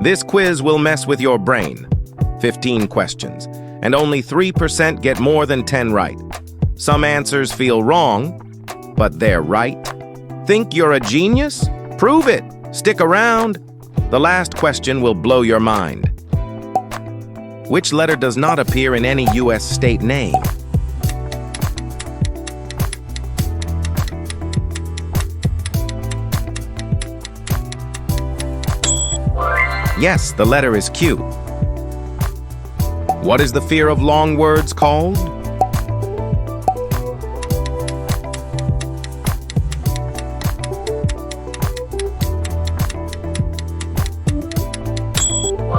This quiz will mess with your brain. 15 questions, and only 3% get more than 10 right. Some answers feel wrong, but they're right. Think you're a genius? Prove it! Stick around. The last question will blow your mind. Which letter does not appear in any U.S. state name? Yes, the letter is Q. What is the fear of long words called?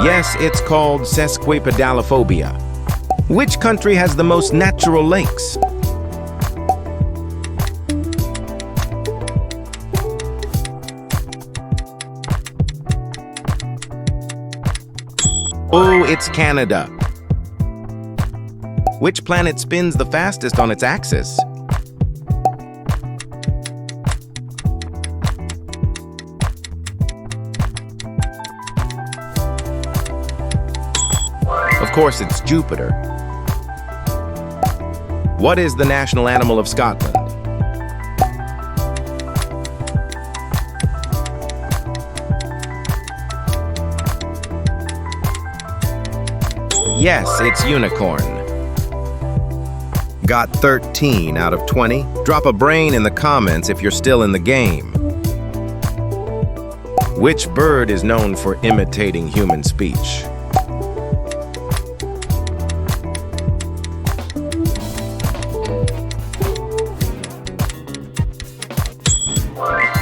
Yes, it's called sesquipedalophobia. Which country has the most natural lakes? Oh, it's Canada. Which planet spins the fastest on its axis? Of course, it's Jupiter. What is the national animal of Scotland? Yes, it's unicorn. Got 13 out of 20? Drop a brain in the comments if you're still in the game. Which bird is known for imitating human speech?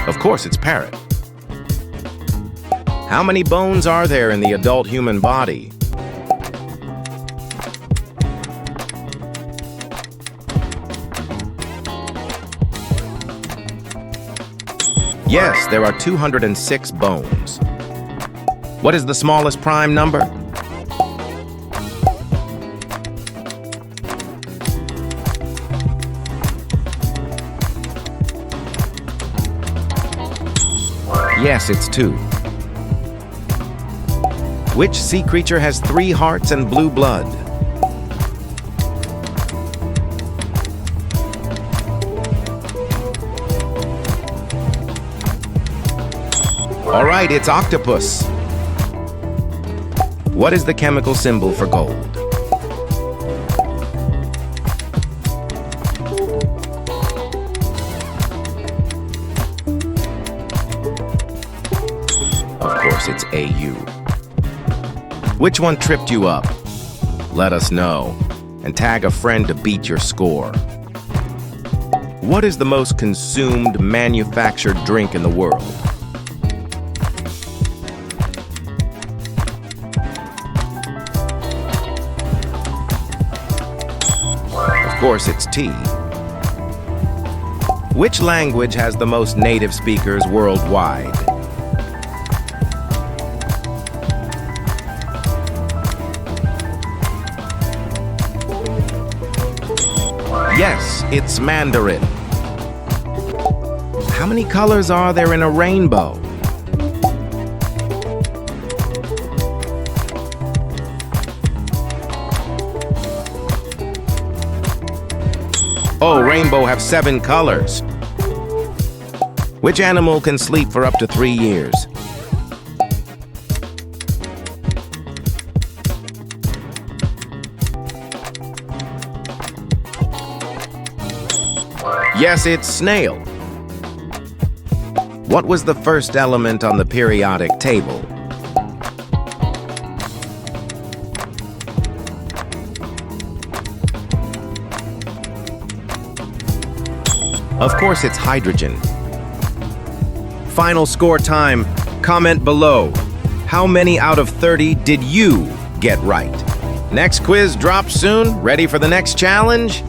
Of course, it's parrot. How many bones are there in the adult human body? Yes, there are 206 bones. What is the smallest prime number? Yes, it's 2. Which sea creature has 3 hearts and blue blood? All right, it's octopus. What is the chemical symbol for gold? Of course, it's AU. Which one tripped you up? Let us know, and tag a friend to beat your score. What is the most consumed manufactured drink in the world? Of course, it's tea. Which language has the most native speakers worldwide? Yes, it's Mandarin. How many colors are there in a rainbow? Oh, rainbow have 7 colors. Which animal can sleep for up to 3 years? Yes, it's snail. What was the first element on the periodic table? Of course, it's hydrogen. Final score time. Comment below. How many out of 30 did you get right? Next quiz drops soon. Ready for the next challenge?